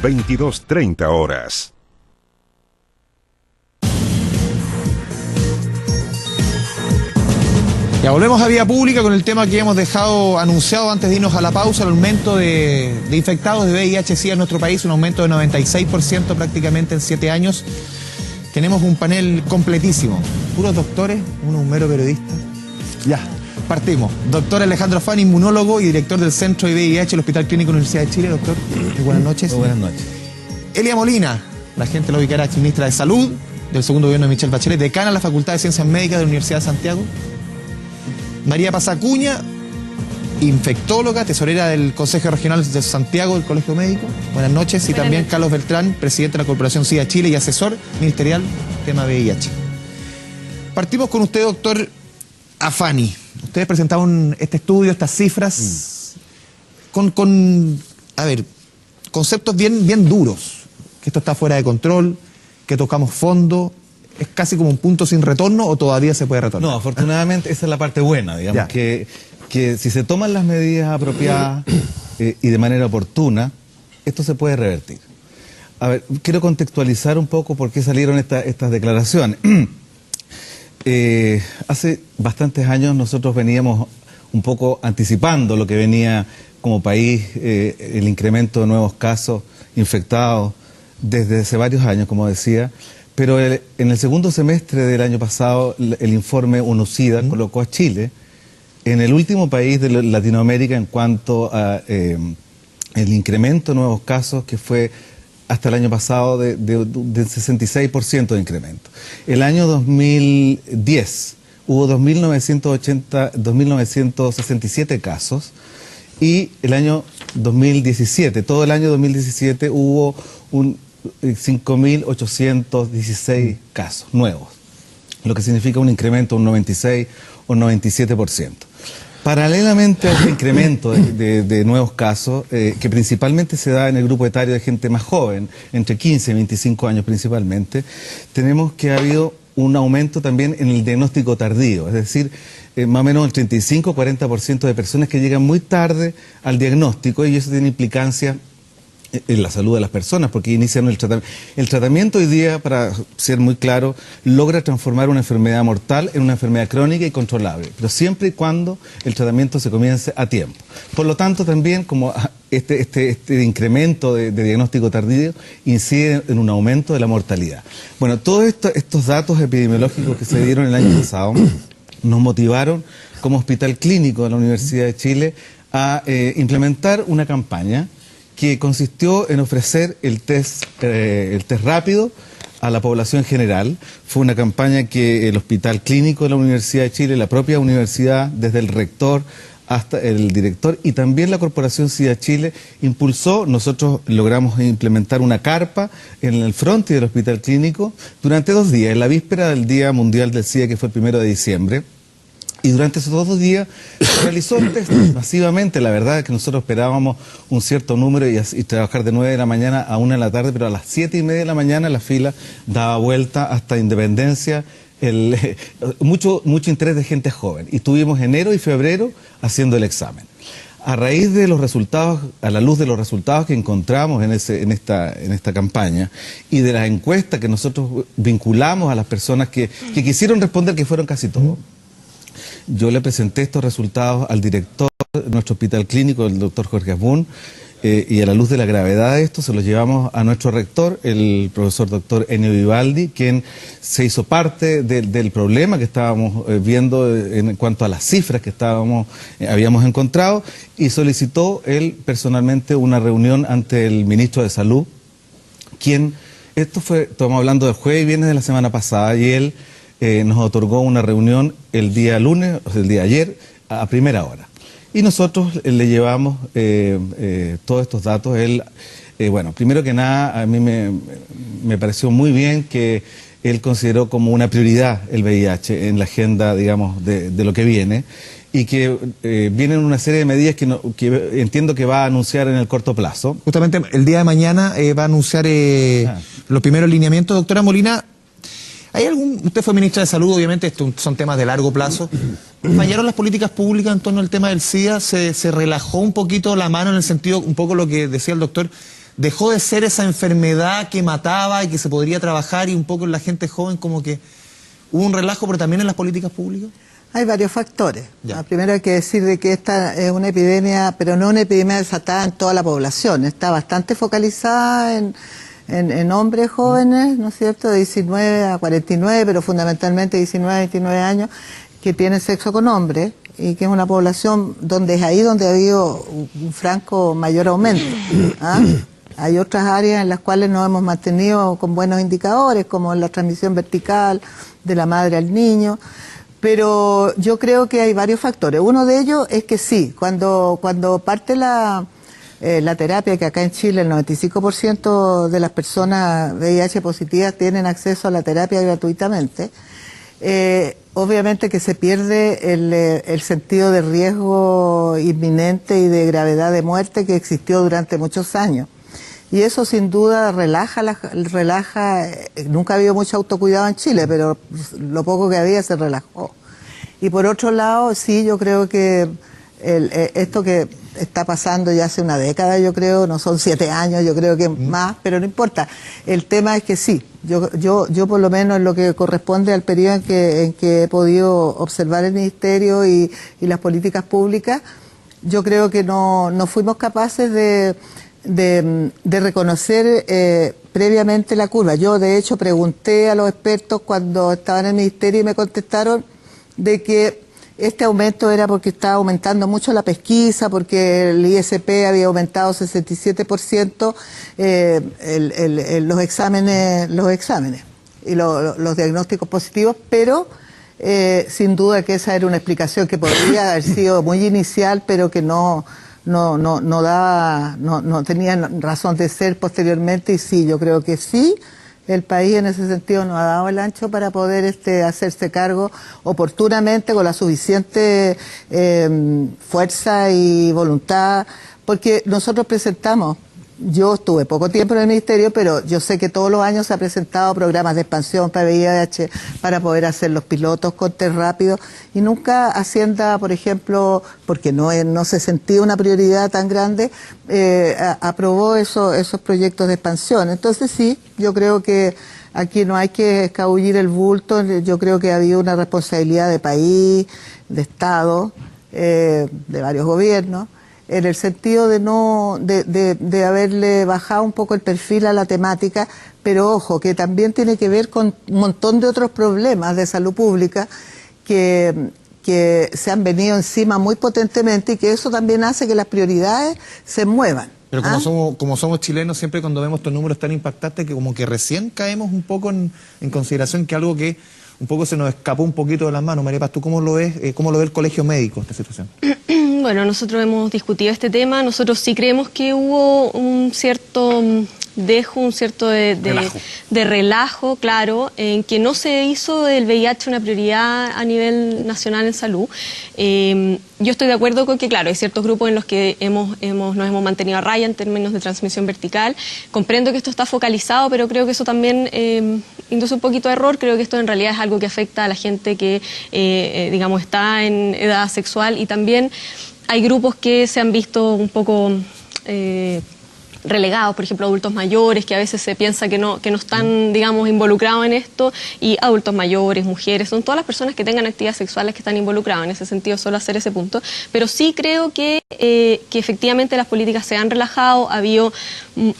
22:30 horas. Ya volvemos a Vía Pública con el tema que hemos dejado anunciado antes de irnos a la pausa, el aumento de infectados de VIH-Sida en nuestro país, un aumento de 96% prácticamente en 7 años. Tenemos un panel completísimo, puros doctores, un mero periodista. Ya, partimos. Doctor Alejandro Fani, inmunólogo y director del Centro de VIH del Hospital Clínico Universidad de Chile. Doctor, muy buenas noches. Muy buenas noches. Elia Molina, la gente lo ubicará, ministra de Salud del segundo gobierno de Michelle Bachelet, decana de la Facultad de Ciencias Médicas de la Universidad de Santiago. María Paz Acuña, infectóloga, tesorera del Consejo Regional de Santiago del Colegio Médico. Buenas noches. Y también Carlos Beltrán, presidente de la Corporación SIDA Chile y asesor ministerial tema VIH. Partimos con usted, doctor Afani. Ustedes presentaron este estudio, estas cifras, con conceptos bien duros. Que esto está fuera de control, que tocamos fondo. ¿Es casi como un punto sin retorno o todavía se puede retornar? No, afortunadamente esa es la parte buena, digamos, que si se toman las medidas apropiadas y de manera oportuna, esto se puede revertir. A ver, quiero contextualizar un poco por qué salieron estas declaraciones. Hace bastantes años nosotros veníamos un poco anticipando lo que venía como país, el incremento de nuevos casos infectados desde hace varios años, como decía. Pero en el segundo semestre del año pasado, el informe UNOCIDA colocó a Chile en el último país de Latinoamérica en cuanto a el incremento de nuevos casos, que fue hasta el año pasado de 66% de incremento. El año 2010 hubo 2.967 casos y el año 2017, todo el año 2017 hubo 5.816 casos nuevos, lo que significa un incremento de un 96 o 97%. Paralelamente a este incremento de nuevos casos, que principalmente se da en el grupo etario de gente más joven, entre 15 y 25 años principalmente, tenemos que ha habido un aumento también en el diagnóstico tardío, es decir, más o menos el 35-40% de personas que llegan muy tarde al diagnóstico, y eso tiene implicancias en la salud de las personas, porque inician el tratamiento. El tratamiento hoy día, para ser muy claro, logra transformar una enfermedad mortal en una enfermedad crónica y controlable, pero siempre y cuando el tratamiento se comience a tiempo. Por lo tanto, también como este incremento de diagnóstico tardío incide en un aumento de la mortalidad. Bueno, todos estos datos epidemiológicos que se dieron el año pasado nos motivaron como Hospital Clínico de la Universidad de Chile a implementar una campaña que consistió en ofrecer el test rápido a la población general. Fue una campaña que el Hospital Clínico de la Universidad de Chile, la propia universidad, desde el rector hasta el director y también la Corporación SIDA Chile impulsó. Nosotros logramos implementar una carpa en el frontis del Hospital Clínico durante 2 días, en la víspera del Día Mundial del SIDA, que fue el 1 de diciembre. Y durante esos 2 días se realizó el test masivamente. La verdad es que nosotros esperábamos un cierto número y trabajar de 9 de la mañana a 1 de la tarde, pero a las 7:30 de la mañana la fila daba vuelta hasta Independencia. Mucho interés de gente joven. Y estuvimos enero y febrero haciendo el examen. A raíz de los resultados, a la luz de los resultados que encontramos en esta campaña y de las encuestas que nosotros vinculamos a las personas que quisieron responder, que fueron casi todos, yo le presenté estos resultados al director de nuestro Hospital Clínico, el doctor Jorge Asbun, y a la luz de la gravedad de esto se los llevamos a nuestro rector, el profesor doctor Enio Vivaldi, quien se hizo parte del problema que estábamos viendo en cuanto a las cifras que habíamos encontrado, y solicitó él personalmente una reunión ante el ministro de Salud, estamos hablando del jueves y viernes de la semana pasada, y él nos otorgó una reunión el día lunes, o sea, el día de ayer, a primera hora. Y nosotros le llevamos todos estos datos. Él, bueno, primero que nada, a mí me pareció muy bien que él consideró como una prioridad el VIH en la agenda, digamos, de lo que viene, y que vienen una serie de medidas que entiendo que va a anunciar en el corto plazo. Justamente el día de mañana va a anunciar los primeros lineamientos. Doctora Molina, usted fue ministra de Salud, obviamente, estos son temas de largo plazo. ¿Fallaron las políticas públicas en torno al tema del SIDA? ¿Se relajó un poquito la mano en el sentido, un poco lo que decía el doctor, dejó de ser esa enfermedad que mataba y que se podría trabajar, y un poco en la gente joven como que hubo un relajo, pero también en las políticas públicas? Hay varios factores. Ya. Primero hay que decir de que esta es una epidemia, pero no una epidemia desatada en toda la población. Está bastante focalizada en hombres jóvenes, ¿no es cierto?, de 19 a 49, pero fundamentalmente 19 a 29 años, que tienen sexo con hombres, y que es una población donde es ahí donde ha habido un franco mayor aumento. ¿Ah? Hay otras áreas en las cuales nos hemos mantenido con buenos indicadores, como la transmisión vertical de la madre al niño, pero yo creo que hay varios factores. Uno de ellos es que sí, cuando parte la terapia, que acá en Chile el 95% de las personas VIH positivas tienen acceso a la terapia gratuitamente, obviamente que se pierde el sentido de riesgo inminente y de gravedad de muerte que existió durante muchos años. Y eso sin duda relaja, nunca ha habido mucho autocuidado en Chile, pero lo poco que había se relajó. Y por otro lado, sí, yo creo que esto que está pasando ya hace una década, yo creo, no son 7 años, yo creo que más, pero no importa. El tema es que sí, yo por lo menos en lo que corresponde al periodo en que he podido observar el Ministerio y las políticas públicas, yo creo que no fuimos capaces de reconocer previamente la curva. Yo, de hecho, pregunté a los expertos cuando estaba en el Ministerio y me contestaron de que este aumento era porque estaba aumentando mucho la pesquisa, porque el ISP había aumentado 67% los exámenes y los diagnósticos positivos, pero sin duda que esa era una explicación que podría haber sido muy inicial, pero que no tenía razón de ser posteriormente. Y sí, yo creo que sí, el país en ese sentido nos ha dado el ancho para poder hacerse cargo oportunamente, con la suficiente fuerza y voluntad, porque nosotros presentamos, yo estuve poco tiempo en el Ministerio, pero yo sé que todos los años se ha presentado programas de expansión para VIH, para poder hacer los pilotos con test rápido, y nunca Hacienda, por ejemplo, porque no se sentía una prioridad tan grande, aprobó esos proyectos de expansión. Entonces sí, yo creo que aquí no hay que escabullir el bulto. Yo creo que ha habido una responsabilidad de país, de Estado, de varios gobiernos, en el sentido de haberle bajado un poco el perfil a la temática, pero ojo, que también tiene que ver con un montón de otros problemas de salud pública que se han venido encima muy potentemente, y que eso también hace que las prioridades se muevan. Pero como somos chilenos, siempre cuando vemos estos números tan impactantes, que como que recién caemos un poco en consideración que algo que un poco se nos escapó un poquito de las manos. María Paz, ¿tú cómo lo ves? ¿Cómo lo ve el colegio médico esta situación? Bueno, nosotros hemos discutido este tema. Nosotros sí creemos que hubo un cierto un cierto de relajo, claro, en que no se hizo del VIH una prioridad a nivel nacional en salud. Yo estoy de acuerdo con que, claro, hay ciertos grupos en los que nos hemos mantenido a raya en términos de transmisión vertical. Comprendo que esto está focalizado, pero creo que eso también induce un poquito de error. Creo que esto en realidad es algo que afecta a la gente que, digamos, está en edad sexual, y también hay grupos que se han visto un poco relegados, por ejemplo, adultos mayores, que a veces se piensa que no están, digamos, involucrados en esto, y adultos mayores, mujeres, son todas las personas que tengan actividades sexuales que están involucradas. En ese sentido, solo hacer ese punto. Pero sí creo que efectivamente las políticas se han relajado, ha habido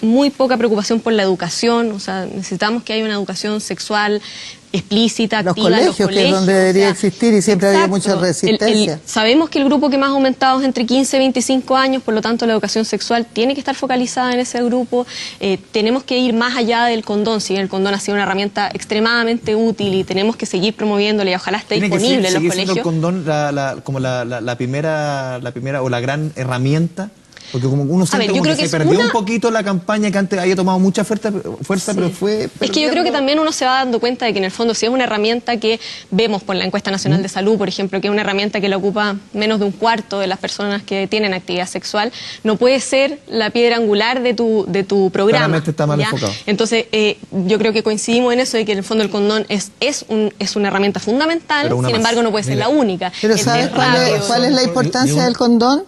muy poca preocupación por la educación. O sea, necesitamos que haya una educación sexual explícita, activa, los colegios, que es donde debería existir, y siempre había mucha resistencia. Sabemos que el grupo que más ha aumentado es entre 15 y 25 años, por lo tanto la educación sexual tiene que estar focalizada en ese grupo. Tenemos que ir más allá del condón. Si bien el condón ha sido una herramienta extremadamente útil y tenemos que seguir promoviéndole, y ojalá esté disponible en los colegios. ¿El condón como la primera o la gran herramienta? Porque como uno siente como que se perdió un poquito la campaña, que antes había tomado mucha fuerza, sí, pero fue... Es que yo creo que también uno se va dando cuenta de que en el fondo, si es una herramienta que vemos por la encuesta nacional de salud, por ejemplo, que es una herramienta que la ocupa menos de un cuarto de las personas que tienen actividad sexual, no puede ser la piedra angular de tu programa. Claramente está mal enfocado. Entonces, yo creo que coincidimos en eso, de que en el fondo el condón es una herramienta fundamental, sin embargo no puede ser la única. Pero ¿sabes cuál es la importancia del condón?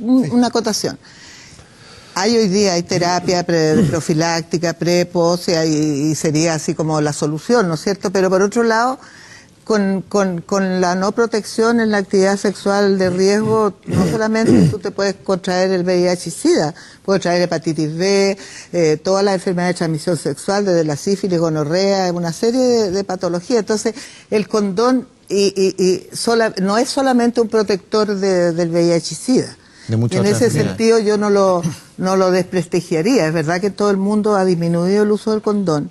Una acotación. Hay hoy día, hay terapia profiláctica, pre-post, y sería así como la solución, ¿no es cierto? Pero por otro lado, con la no protección en la actividad sexual de riesgo, no solamente tú te puedes contraer el VIH y SIDA, puedes traer hepatitis B, todas las enfermedades de transmisión sexual, desde la sífilis, gonorrea, una serie de patologías. Entonces, el condón no es solamente un protector del VIH y SIDA. En ese sentido yo no lo desprestigiaría. Es verdad que todo el mundo ha disminuido el uso del condón,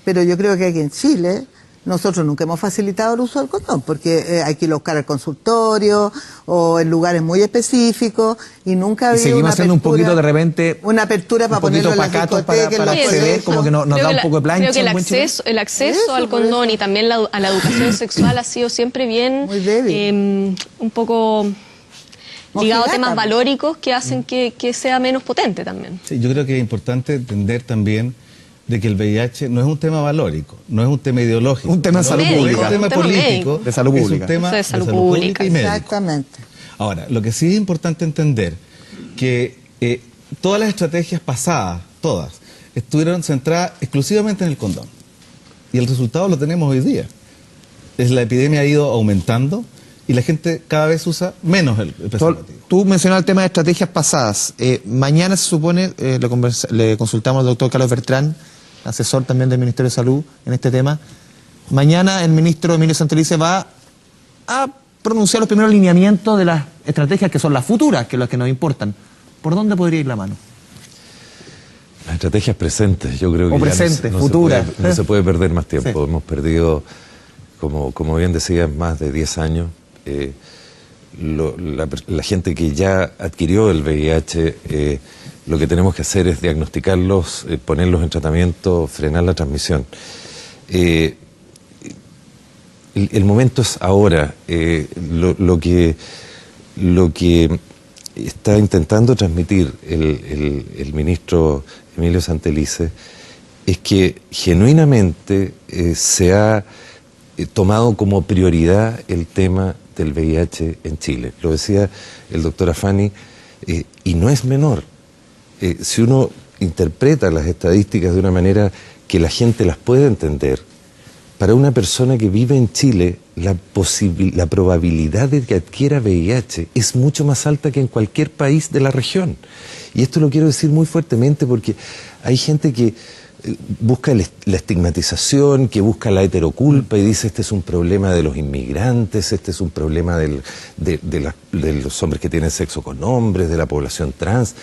pero yo creo que aquí en Chile nosotros nunca hemos facilitado el uso del condón, porque hay que ir a buscar al consultorio o en lugares muy específicos, y nunca ha habido seguimos una haciendo apertura, un poquito de repente, una apertura para ponerlo en la discoteca, para acceder, como que nos da un poco de plancha. Creo que el acceso al condón y también a la educación sexual ha sido siempre bien, muy débil, un poco ligado a temas valóricos que hacen que sea menos potente también. Sí, yo creo que es importante entender también de que el VIH no es un tema valórico, no es un tema ideológico. Un tema de salud pública. Es un tema político. De salud pública. Es un tema de salud pública y médico. Exactamente. Ahora, lo que sí es importante entender que todas las estrategias pasadas, todas, estuvieron centradas exclusivamente en el condón. Y el resultado lo tenemos hoy día. La epidemia ha ido aumentando y la gente cada vez usa menos el preservativo. Tú mencionabas el tema de estrategias pasadas. Mañana se supone, le consultamos al doctor Carlos Bertrán, asesor también del Ministerio de Salud en este tema. Mañana el ministro Emilio Santelice va a pronunciar los primeros lineamientos de las estrategias que son las futuras, que son las que nos importan. ¿Por dónde podría ir la mano? Las estrategias presentes, yo creo que o presentes, futuras. No se puede perder más tiempo. Sí. Hemos perdido, como bien decías, más de 10 años. La gente que ya adquirió el VIH, lo que tenemos que hacer es diagnosticarlos, ponerlos en tratamiento, frenar la transmisión. El momento es ahora. Lo que está intentando transmitir el ministro Emilio Santelice es que genuinamente se ha tomado como prioridad el tema del VIH en Chile. Lo decía el doctor Afani, y no es menor. Si uno interpreta las estadísticas de una manera que la gente las puede entender, para una persona que vive en Chile, la probabilidad de que adquiera VIH es mucho más alta que en cualquier país de la región. Y esto lo quiero decir muy fuertemente porque hay gente que busca la estigmatización, que busca la heteroculpa y dice este es un problema de los inmigrantes, este es un problema de los hombres que tienen sexo con hombres, de la población trans.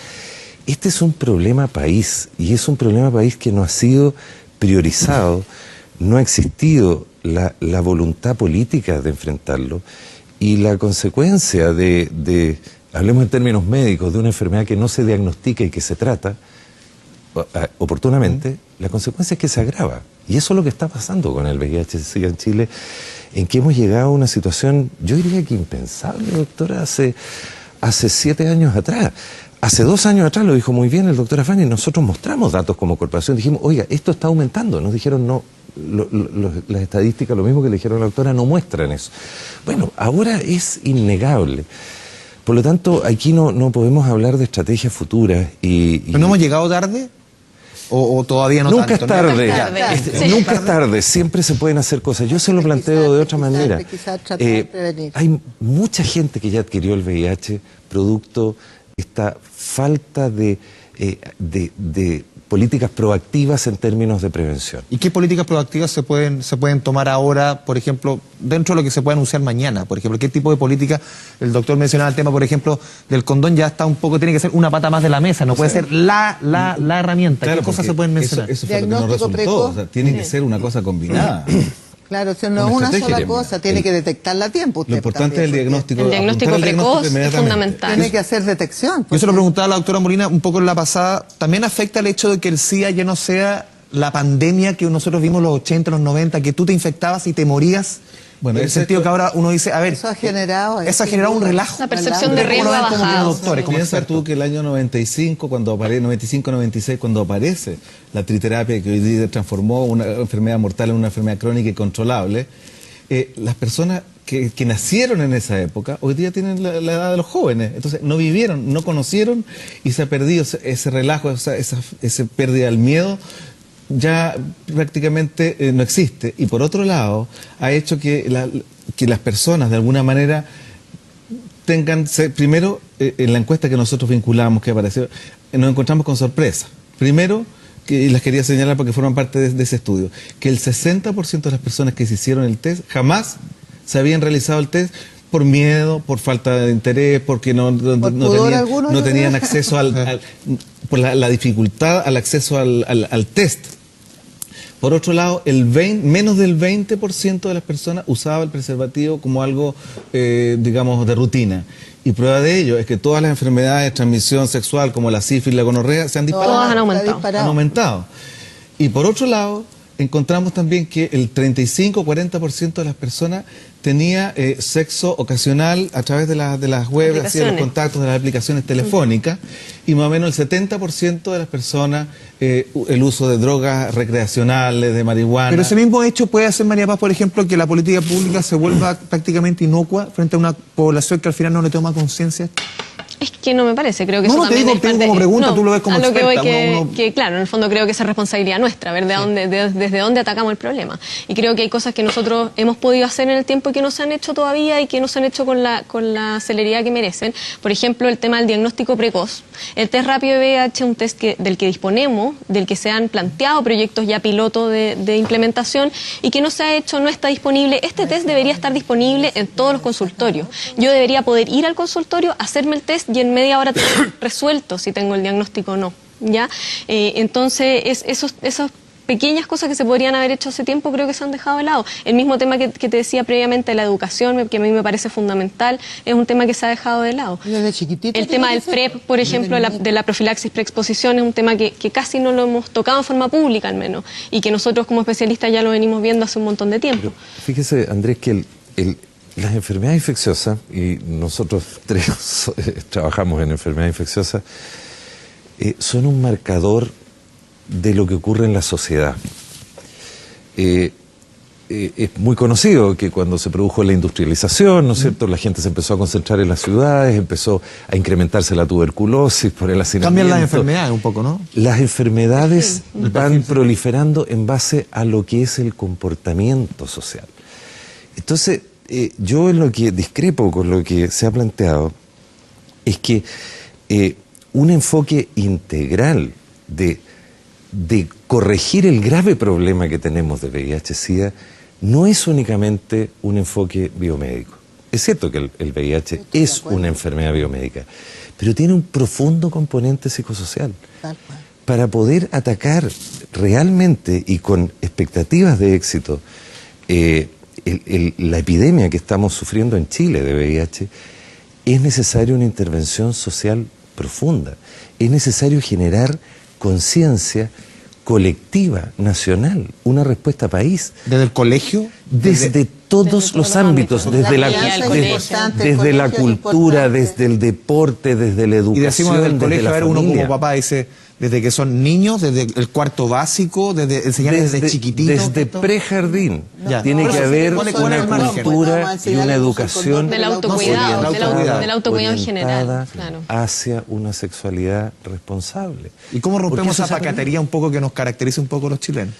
Este es un problema país, y es un problema país que no ha sido priorizado, no ha existido la voluntad política de enfrentarlo, y la consecuencia hablemos en términos médicos, de una enfermedad que no se diagnostica y que se trata oportunamente, la consecuencia es que se agrava. Y eso es lo que está pasando con el VIH-Sida en Chile, en que hemos llegado a una situación, yo diría que impensable, doctora, hace 7 años atrás. Hace 2 años atrás, lo dijo muy bien el doctor Afani, nosotros mostramos datos como corporación, dijimos, oiga, esto está aumentando. Nos dijeron, no, las estadísticas, lo mismo que le dijeron a la doctora, no muestran eso. Bueno, ahora es innegable. Por lo tanto, aquí no podemos hablar de estrategias futuras. ¿Pero no hemos llegado tarde? ¿O todavía no nunca tanto? Es tarde. Nunca es tarde, siempre se pueden hacer cosas. Yo se lo planteo de otra manera. Hay mucha gente que ya adquirió el VIH producto de esta falta de políticas proactivas en términos de prevención. ¿Y qué políticas proactivas se pueden tomar ahora, por ejemplo, dentro de lo que se puede anunciar mañana? Por ejemplo, ¿qué tipo de política? El doctor mencionaba el tema, por ejemplo, del condón, ya está un poco, tiene que ser una pata más de la mesa, no puede ser la herramienta. Claro, ¿qué cosas se pueden mencionar? Eso fue lo que nos resultó. O sea, tiene que ser una cosa combinada. Claro, si no es una sola cosa, tiene que detectarla a tiempo. Lo importante es el diagnóstico. El diagnóstico precoz es fundamental. Tiene que hacer detección. Yo se lo preguntaba a la doctora Molina un poco en la pasada, ¿también afecta el hecho de que el SIDA ya no sea la pandemia que nosotros vimos en los 80, los 90, que tú te infectabas y te morías? Bueno, en el sentido que ahora uno dice, a ver, eso ha generado un relajo. La percepción de riesgo ha bajado. Piensa tú que el año 95, 95-96, cuando aparece la triterapia, que hoy día transformó una enfermedad mortal en una enfermedad crónica y controlable, las personas que nacieron en esa época, hoy día tienen la edad de los jóvenes. Entonces no vivieron, no conocieron y se ha perdido ese relajo, esa pérdida del miedo. Ya prácticamente no existe. Y por otro lado, ha hecho que las personas de alguna manera tengan, primero, en la encuesta que nosotros vinculamos, que apareció, nos encontramos con sorpresa. Primero, y las quería señalar porque forman parte de ese estudio, que el 60% de las personas que se hicieron el test jamás se habían realizado el test por miedo, por falta de interés, porque no tenían acceso por la dificultad al acceso al test. Por otro lado, menos del 20% de las personas usaba el preservativo como algo, digamos, de rutina. Y prueba de ello es que todas las enfermedades de transmisión sexual, como la sífilis y la gonorrea, se han disparado. Todas han aumentado. Y por otro lado, encontramos también que el 35-40% de las personas tenía sexo ocasional a través de las webs, hacía los contactos de las aplicaciones telefónicas, y más o menos el 70% de las personas el uso de drogas recreacionales, de marihuana. Pero ese mismo hecho puede hacer, María Paz, por ejemplo, que la política pública se vuelva prácticamente inocua frente a una población que al final no le toma conciencia. Es que no me parece, creo que no, eso también te digo como pregunta, tú lo ves como experta. A lo que voy que claro, en el fondo creo que esa es responsabilidad nuestra, ver desde dónde atacamos el problema. Y creo que hay cosas que nosotros hemos podido hacer en el tiempo y que no se han hecho todavía y que no se han hecho con la celeridad que merecen. Por ejemplo, el tema del diagnóstico precoz. El test rápido de VIH es un test del que disponemos, del que se han planteado proyectos ya piloto de implementación y que no se ha hecho, no está disponible. Este test debería estar disponible en todos los consultorios. Yo debería poder ir al consultorio, hacerme el test y en media hora tener resuelto si tengo el diagnóstico o no, ¿ya? Entonces, esas pequeñas cosas que se podrían haber hecho hace tiempo creo que se han dejado de lado. El mismo tema que te decía previamente, la educación, que a mí me parece fundamental, es un tema que se ha dejado de lado. El tema del PrEP, por ejemplo, de la profilaxis preexposición, es un tema que casi no lo hemos tocado en forma pública al menos, y que nosotros como especialistas ya lo venimos viendo hace un montón de tiempo. Pero fíjese, Andrés, que las enfermedades infecciosas, y nosotros tres trabajamos en enfermedades infecciosas, son un marcador de lo que ocurre en la sociedad. Es muy conocido que cuando se produjo la industrialización, ¿no es cierto?, la gente se empezó a concentrar en las ciudades, empezó a incrementarse la tuberculosis por el hacinamiento. Cambian las enfermedades un poco, ¿no? Las enfermedades van proliferando en base a lo que es el comportamiento social. Entonces, yo en lo que discrepo con lo que se ha planteado es que un enfoque integral de corregir el grave problema que tenemos de VIH-Sida no es únicamente un enfoque biomédico. Es cierto que el VIH es una enfermedad biomédica, pero tiene un profundo componente psicosocial. Para poder atacar realmente y con expectativas de éxito la epidemia que estamos sufriendo en Chile de VIH, es necesaria una intervención social profunda. Es necesario generar conciencia colectiva, nacional, una respuesta país. ¿Desde el colegio? Desde todos los ámbitos, desde la cultura, desde el deporte, desde la educación, y decimos desde el colegio, desde la familia. Uno como papá dice, desde que son niños, desde el cuarto básico, desde enseñar desde chiquititos. Desde prehardín. Tiene que haber una cultura y una educación del autocuidado en general, hacia una sexualidad responsable. ¿Y cómo rompemos esa pacatería un poco que nos caracteriza un poco a los chilenos?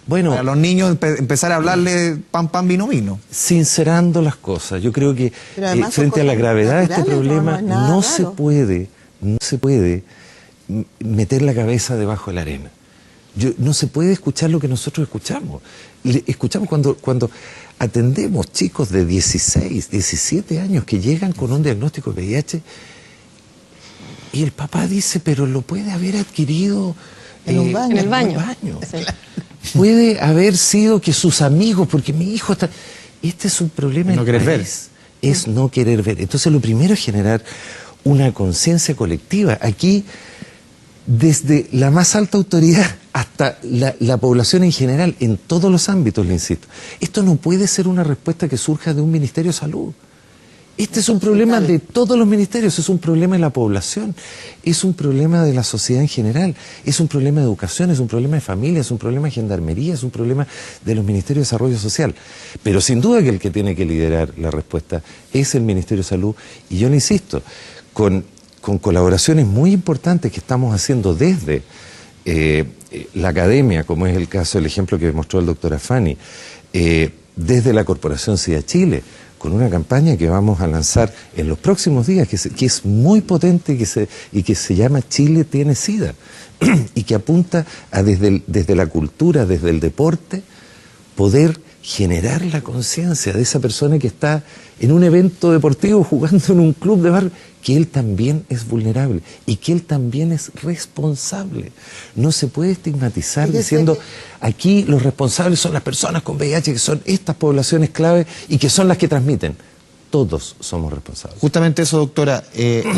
Bueno, a los niños empezar a hablarle pan, vino, vino. Sincerando las cosas. Yo creo que frente a la gravedad de este problema no se puede meter la cabeza debajo de la arena. No se puede escuchar lo que nosotros escuchamos. Escuchamos cuando atendemos chicos de 16, 17 años que llegan con un diagnóstico de VIH y el papá dice, pero lo puede haber adquirido en el baño. Sí. Puede haber sido que sus amigos, porque mi hijo está... Este es un problema no querer ver. Es no querer ver. Entonces lo primero es generar una conciencia colectiva. Aquí, desde la más alta autoridad hasta la población en general, en todos los ámbitos, le insisto. Esto no puede ser una respuesta que surja de un Ministerio de Salud. Este es un problema de todos los ministerios, es un problema de la población, es un problema de la sociedad en general, es un problema de educación, es un problema de familia, es un problema de gendarmería, es un problema de los ministerios de desarrollo social. Pero sin duda que el que tiene que liderar la respuesta es el Ministerio de Salud, y yo le insisto, con colaboraciones muy importantes que estamos haciendo desde la academia, como es el caso, el ejemplo que mostró el doctor Afani, desde la Corporación SIDA Chile, con una campaña que vamos a lanzar en los próximos días, que es muy potente y que se llama Chile tiene SIDA, y que apunta a desde la cultura, desde el deporte, poder generar la conciencia de esa persona que está en un evento deportivo jugando en un club de barrio, que él también es vulnerable y que él también es responsable. No se puede estigmatizar diciendo aquí los responsables son las personas con VIH, que son estas poblaciones clave y que son las que transmiten. Todos somos responsables. Justamente eso, doctora,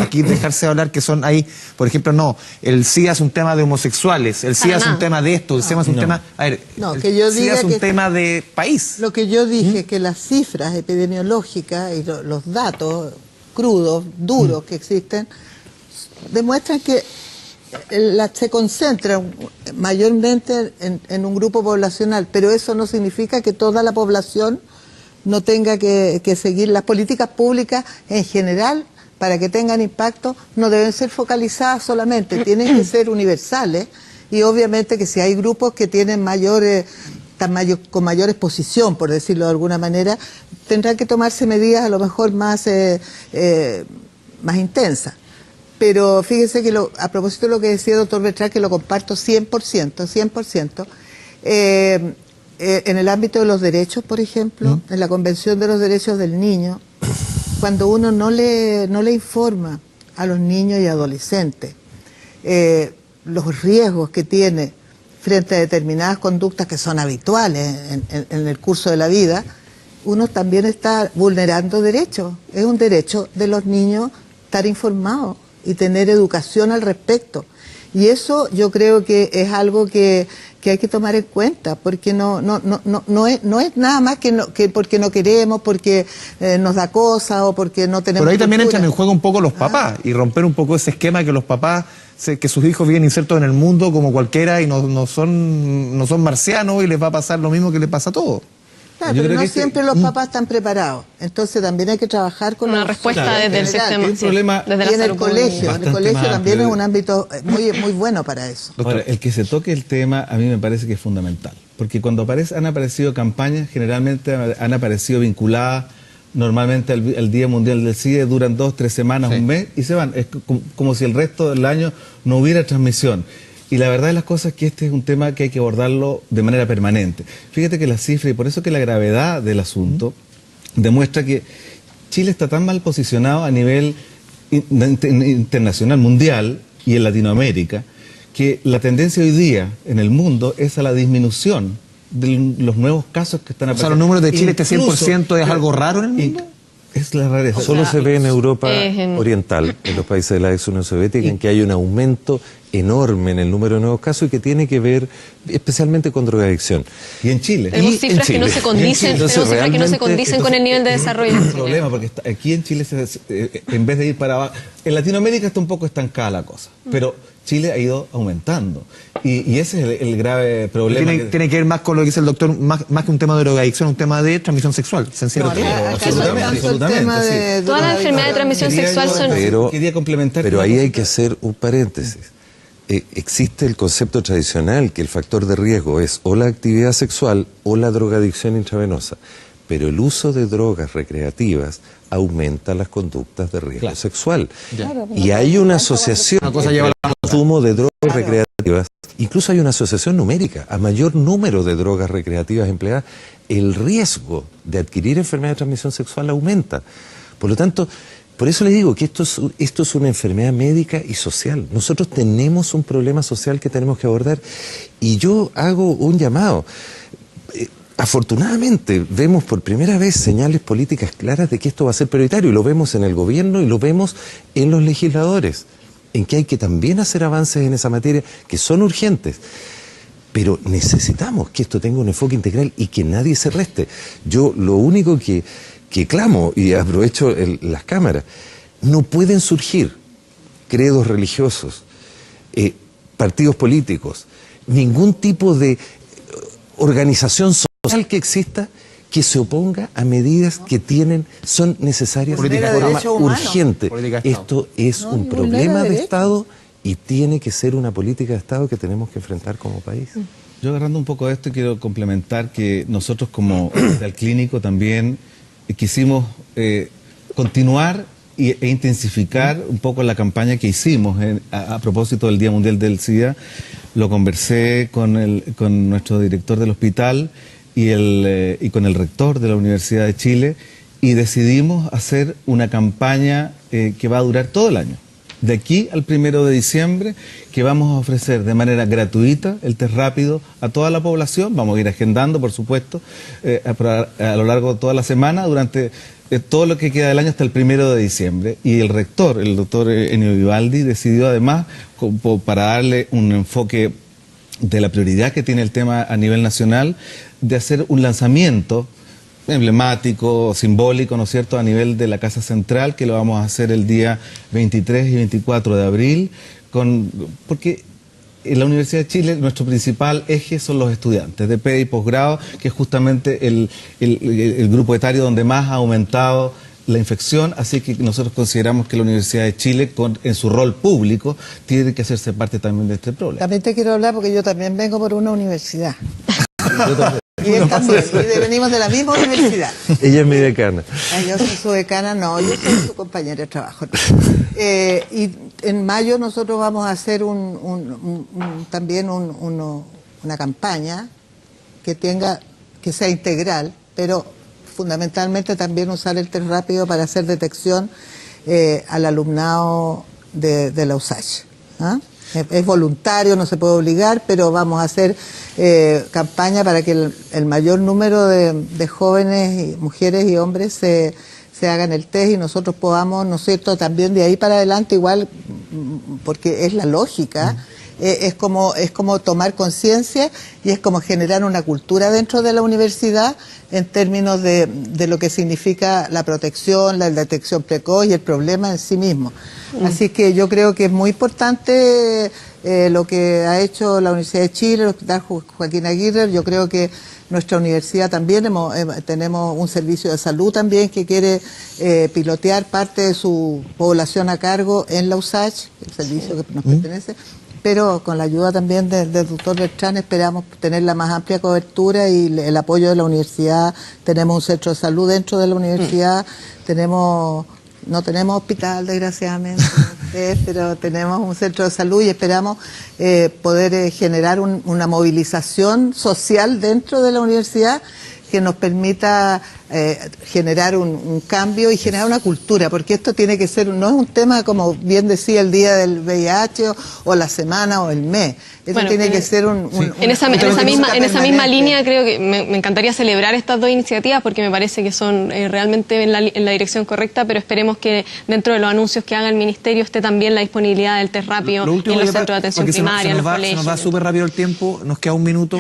aquí dejarse de hablar que son ahí, por ejemplo, no, el SIDA es un tema de homosexuales, el SIDA es un tema de esto, el SIDA es un tema... A ver, que yo el SIDA diga es un que tema de país. Lo que yo dije, que las cifras epidemiológicas y los datos crudos, duros que existen, demuestran que se concentran mayormente en un grupo poblacional, pero eso no significa que toda la población no tenga que seguir. Las políticas públicas en general, para que tengan impacto, no deben ser focalizadas solamente, tienen que ser universales, y obviamente que si hay grupos que tienen con mayor exposición, por decirlo de alguna manera, tendrán que tomarse medidas a lo mejor más más intensas. Pero fíjese que a propósito de lo que decía el doctor Bertrán, que lo comparto 100%, en el ámbito de los derechos, por ejemplo, en la Convención de los Derechos del Niño, cuando uno no le informa a los niños y adolescentes los riesgos que tiene frente a determinadas conductas que son habituales en el curso de la vida, uno también está vulnerando derechos. Es un derecho de los niños estar informados y tener educación al respecto. Y eso yo creo que es algo que hay que tomar en cuenta, porque no es nada más que porque no queremos, porque nos da cosa o porque no tenemos. Pero ahí también cultura. entran en juego un poco los papás y romper un poco ese esquema que los papás, que sus hijos viven insertos en el mundo como cualquiera y no son marcianos y les va a pasar lo mismo que les pasa a todos. Claro, pero no siempre los papás están preparados. Entonces también hay que trabajar con una respuesta desde el sistema. El problema, desde la y en el colegio también es un amplio. ámbito muy bueno para eso. Ahora, el que se toque el tema a mí me parece que es fundamental, porque cuando han aparecido campañas, generalmente han aparecido vinculadas normalmente al Día Mundial del SIDA, duran 2, 3 semanas, un mes y se van. Es como si el resto del año no hubiera transmisión. Y la verdad de las cosas es que este es un tema que hay que abordarlo de manera permanente. Fíjate que la cifra, y por eso que la gravedad del asunto, demuestra que Chile está tan mal posicionado a nivel internacional, mundial y en Latinoamérica, que la tendencia hoy día en el mundo es a la disminución de los nuevos casos que están apareciendo. O sea, los números de Chile, este 100% es algo raro en el mundo. Es la rareza. Solo se ve en Europa Oriental, en los países de la ex Unión Soviética, en que hay un aumento enorme en el número de nuevos casos y que tiene que ver especialmente con drogadicción. Y en Chile. Tenemos cifras que no se condicen, con el nivel de desarrollo. Es un problema, porque aquí en Chile, en vez de ir para abajo, en Latinoamérica está un poco estancada la cosa, pero Chile ha ido aumentando. Y ese es el grave problema. Tiene que ver más con lo que dice el doctor, más que un tema de drogadicción, un tema de transmisión sexual, sencillamente. Absolutamente. Todas las enfermedades de transmisión sexual son... Quería complementar. Pero ahí hay que hacer un paréntesis. Existe el concepto tradicional que el factor de riesgo es o la actividad sexual o la drogadicción intravenosa, pero el uso de drogas recreativas aumenta las conductas de riesgo sexual. Y hay una asociación entre el consumo de drogas recreativas, incluso hay una asociación numérica, a mayor número de drogas recreativas empleadas, el riesgo de adquirir enfermedad de transmisión sexual aumenta. Por lo tanto, por eso le digo que esto es una enfermedad médica y social. Nosotros tenemos un problema social que tenemos que abordar y yo hago un llamado. Afortunadamente vemos por primera vez señales políticas claras de que esto va a ser prioritario y lo vemos en el gobierno y lo vemos en los legisladores, en que hay que también hacer avances en esa materia que son urgentes. Pero necesitamos que esto tenga un enfoque integral y que nadie se reste. Yo lo único que que clamo y aprovecho las cámaras. No pueden surgir credos religiosos, partidos políticos, ningún tipo de organización social que exista que se oponga a medidas que son necesarias de forma urgente. Esto es un problema de Estado y tiene que ser una política de Estado que tenemos que enfrentar como país. Yo agarrando un poco de esto quiero complementar que nosotros como Hospital Clínico también quisimos continuar e intensificar un poco la campaña que hicimos a propósito del Día Mundial del SIDA. Lo conversé con nuestro director del hospital y con el rector de la Universidad de Chile y decidimos hacer una campaña que va a durar todo el año. De aquí al 1 de diciembre, que vamos a ofrecer de manera gratuita el test rápido a toda la población. Vamos a ir agendando, por supuesto, a lo largo de toda la semana, durante todo lo que queda del año hasta el 1 de diciembre. Y el rector, el doctor Ennio Vivaldi, decidió además, para darle un enfoque de la prioridad que tiene el tema a nivel nacional, de hacer un lanzamiento emblemático, simbólico, ¿no es cierto?, a nivel de la Casa Central, que lo vamos a hacer el día 23 y 24 de abril, porque en la Universidad de Chile nuestro principal eje son los estudiantes de PED y posgrado, que es justamente el grupo etario donde más ha aumentado la infección, así que nosotros consideramos que la Universidad de Chile, en su rol público, tiene que hacerse parte también de este problema. También te quiero hablar porque yo también vengo por una universidad. Y él también, y venimos de la misma universidad. Ella es mi decana. Yo soy su decana, no, yo soy su compañera de trabajo. Y en mayo nosotros vamos a hacer también una campaña que sea integral, pero fundamentalmente también usar el test rápido para hacer detección al alumnado de la USACH. ¿Ah? Es voluntario, no se puede obligar, pero vamos a hacer campaña para que el mayor número de jóvenes, mujeres y hombres se hagan el test y nosotros podamos, ¿no es cierto?, también de ahí para adelante igual, porque es la lógica, es como tomar conciencia y es como generar una cultura dentro de la universidad en términos de lo que significa la protección, la detección precoz y el problema en sí mismo. Así que yo creo que es muy importante lo que ha hecho la Universidad de Chile, el Hospital Joaquín Aguirre. Yo creo que nuestra universidad también tenemos un servicio de salud también que quiere pilotear parte de su población a cargo en la USACH, el servicio que nos pertenece. Pero con la ayuda también del doctor Bertrán esperamos tener la más amplia cobertura y el apoyo de la universidad. Tenemos un centro de salud dentro de la universidad, no tenemos hospital desgraciadamente, pero tenemos un centro de salud y esperamos poder generar una movilización social dentro de la universidad que nos permita generar un cambio y generar una cultura, porque esto tiene que ser, no es un tema como bien decía el día del VIH o la semana o el mes, esto tiene que ser en esa misma línea creo que me encantaría celebrar estas dos iniciativas porque me parece que son realmente en la dirección correcta, pero esperemos que dentro de los anuncios que haga el Ministerio esté también la disponibilidad del test rápido en los centros de atención primaria, en los colegios. Se nos va súper rápido el tiempo, nos queda un minuto.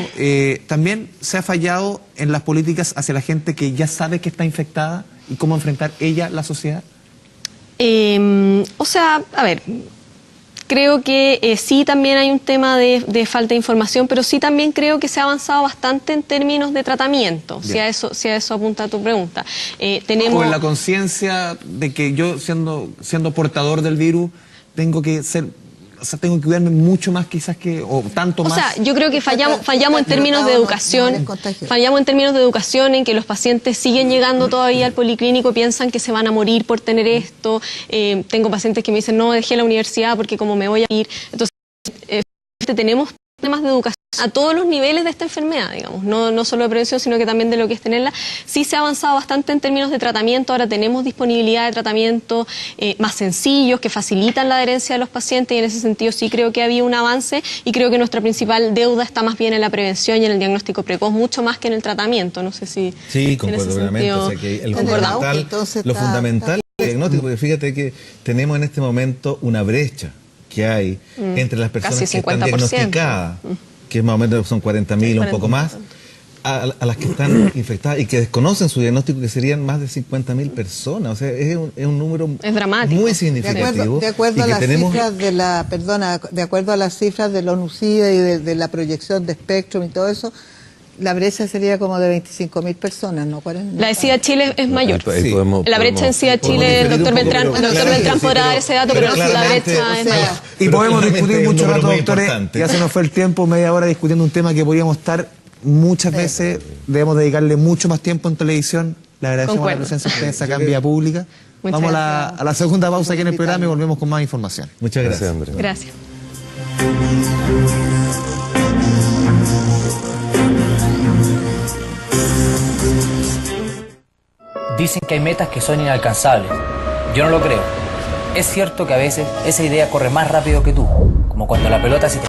También se ha fallado en las políticas hacia la gente que ya sabe que está infectada y cómo enfrentar ella la sociedad. O sea, a ver, creo que sí también hay un tema de falta de información, pero sí también creo que se ha avanzado bastante en términos de tratamiento, si a eso apunta tu pregunta. Con la conciencia de que yo siendo portador del virus tengo que cuidarme mucho más quizás o tanto más. O sea, yo creo que fallamos en términos de educación, en que los pacientes siguen llegando todavía al policlínico, piensan que se van a morir por tener esto. Tengo pacientes que me dicen, no, dejé la universidad porque como me voy a ir. Entonces, tenemos temas de educación a todos los niveles de esta enfermedad, digamos, no solo de prevención, sino que también de lo que es tenerla. Sí se ha avanzado bastante en términos de tratamiento, ahora tenemos disponibilidad de tratamiento más sencillos, que facilitan la adherencia de los pacientes, y en ese sentido sí creo que había un avance, y creo que nuestra principal deuda está más bien en la prevención y en el diagnóstico precoz, mucho más que en el tratamiento, no sé si... Sí, concuerdo plenamente, o sea que lo fundamental es el diagnóstico, porque fíjate que tenemos en este momento una brecha que hay entre las personas que están diagnosticadas, que más o menos son 40.000 o un poco más, a las que están infectadas y que desconocen su diagnóstico, que serían más de 50.000 personas. O sea, es un número muy significativo. De acuerdo a las cifras de la, perdona, de acuerdo a las cifras de la ONU-SIDA y de la proyección de Spectrum y todo eso, la brecha sería como de 25.000 personas, ¿no? 40, la de SIDA Chile es mayor. Ahí La brecha en SIDA Chile, el doctor Beltrán podrá dar ese dato, pero la brecha es mayor. Y podemos discutir mucho rato, doctores, importante. ya se nos fue el tiempo, media hora discutiendo un tema que podríamos estar muchas veces, debemos dedicarle mucho más tiempo en televisión. Le agradecemos Concuerdo. la presencia de ustedes acá en Vía Pública. Muchas Vamos a la segunda pausa aquí en el programa y volvemos con más información. Muchas gracias. Andrés. Gracias. Dicen que hay metas que son inalcanzables. Yo no lo creo. Es cierto que a veces esa idea corre más rápido que tú, como cuando la pelota se te